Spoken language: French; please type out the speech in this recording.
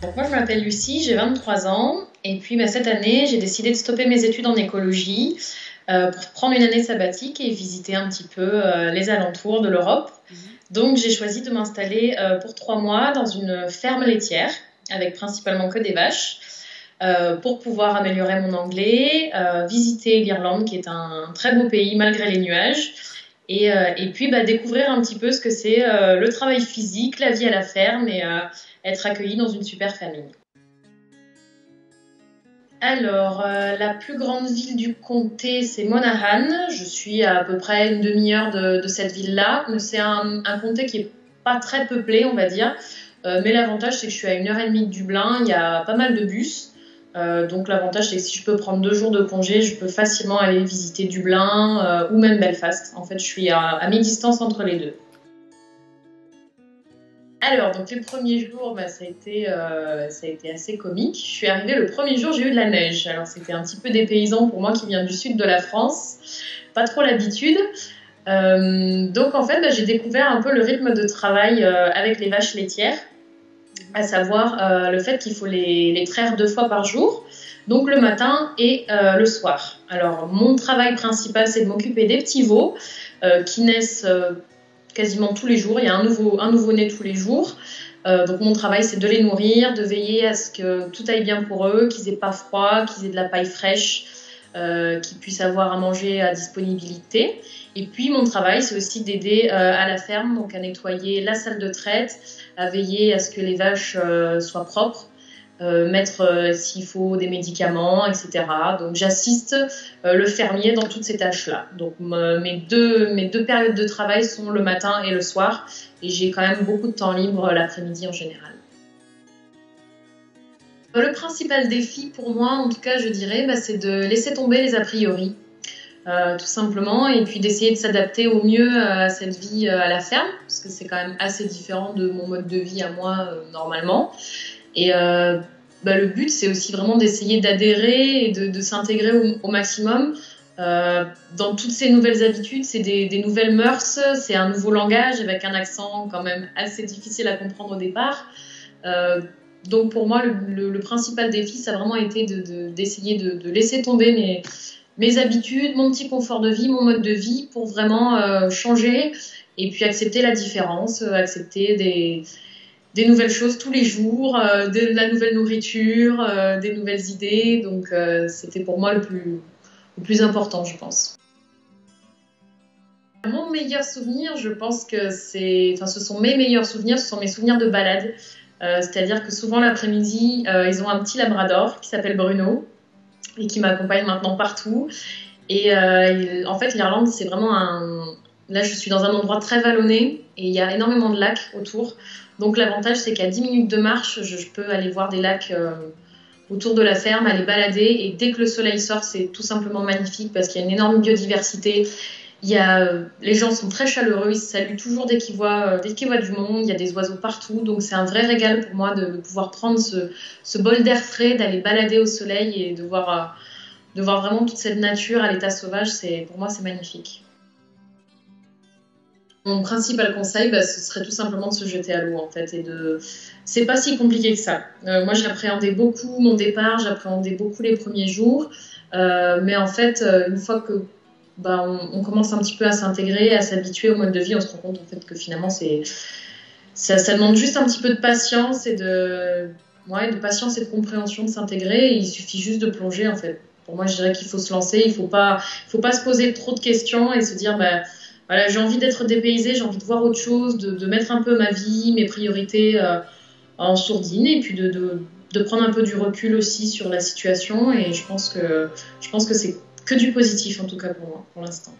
Donc moi je m'appelle Lucie, j'ai 23 ans et puis cette année j'ai décidé de stopper mes études en écologie pour prendre une année sabbatique et visiter un petit peu les alentours de l'Europe. Donc j'ai choisi de m'installer pour 3 mois dans une ferme laitière avec principalement que des vaches pour pouvoir améliorer mon anglais, visiter l'Irlande qui est un très beau pays malgré les nuages et puis découvrir un petit peu ce que c'est le travail physique, la vie à la ferme et être accueillie dans une super famille. Alors, la plus grande ville du comté, c'est Monaghan. Je suis à peu près une demi-heure de cette ville-là. C'est un comté qui est pas très peuplé, on va dire. Mais l'avantage, c'est que je suis à 1h30 de Dublin. Il y a pas mal de bus. Donc l'avantage, c'est que si je peux prendre 2 jours de congé, je peux facilement aller visiter Dublin ou même Belfast. En fait, je suis à mi-distance entre les deux. Alors, donc les premiers jours, ça a été assez comique. Je suis arrivée le premier jour, j'ai eu de la neige. Alors, c'était un petit peu dépaysant pour moi qui viens du sud de la France. Pas trop l'habitude. Donc, en fait, j'ai découvert un peu le rythme de travail avec les vaches laitières, à savoir le fait qu'il faut les traire 2 fois par jour, donc le matin et le soir. Alors, mon travail principal, c'est de m'occuper des petits veaux qui naissent quasiment tous les jours. Il y a un nouveau-né tous les jours. Donc mon travail, c'est de les nourrir, de veiller à ce que tout aille bien pour eux, qu'ils aient pas froid, qu'ils aient de la paille fraîche, qu'ils puissent avoir à manger à disponibilité. Et puis mon travail, c'est aussi d'aider à la ferme, donc à nettoyer la salle de traite, à veiller à ce que les vaches soient propres, mettre s'il faut des médicaments, etc. Donc j'assiste le fermier dans toutes ces tâches-là. Donc mes deux périodes de travail sont le matin et le soir, et j'ai quand même beaucoup de temps libre l'après-midi en général. Le principal défi pour moi, en tout cas je dirais, c'est de laisser tomber les a priori. Tout simplement, et puis d'essayer de s'adapter au mieux à cette vie à la ferme, parce que c'est quand même assez différent de mon mode de vie à moi normalement. Et le but, c'est aussi vraiment d'essayer d'adhérer et de s'intégrer au maximum dans toutes ces nouvelles habitudes. C'est des nouvelles mœurs, c'est un nouveau langage avec un accent quand même assez difficile à comprendre au départ. Donc pour moi, le principal défi, ça a vraiment été d'essayer de laisser tomber mes habitudes, mon petit confort de vie, mon mode de vie pour vraiment changer et puis accepter la différence, accepter des nouvelles choses tous les jours, de la nouvelle nourriture, des nouvelles idées. Donc c'était pour moi le plus important, je pense. Mon meilleur souvenir, je pense que ce sont mes meilleurs souvenirs, ce sont mes souvenirs de balade. C'est-à-dire que souvent l'après-midi, ils ont un petit labrador qui s'appelle Bruno et qui m'accompagne maintenant partout. Et en fait, l'Irlande, c'est vraiment Là, je suis dans un endroit très vallonné et il y a énormément de lacs autour. Donc l'avantage, c'est qu'à 10 minutes de marche, je peux aller voir des lacs autour de la ferme, aller balader. Et dès que le soleil sort, c'est tout simplement magnifique parce qu'il y a une énorme biodiversité. Les gens sont très chaleureux, ils se saluent toujours dès qu'ils voient du monde. Il y a des oiseaux partout. Donc c'est un vrai régal pour moi de pouvoir prendre ce bol d'air frais, d'aller balader au soleil et de voir vraiment toute cette nature à l'état sauvage. Pour moi, c'est magnifique. Mon principal conseil, ce serait tout simplement de se jeter à l'eau en fait c'est pas si compliqué que ça. Moi, j'appréhendais beaucoup mon départ, j'appréhendais beaucoup les premiers jours, mais en fait, une fois que on commence un petit peu à s'intégrer, à s'habituer au mode de vie, on se rend compte en fait que finalement ça demande juste un petit peu de patience et de patience et de compréhension de s'intégrer. Et il suffit juste de plonger en fait. Pour moi, je dirais qu'il faut se lancer, il faut pas se poser trop de questions et se dire voilà, j'ai envie d'être dépaysée, j'ai envie de voir autre chose, de mettre un peu ma vie, mes priorités en sourdine et puis de prendre un peu du recul aussi sur la situation. Et je pense que c'est que du positif en tout cas pour moi, pour l'instant.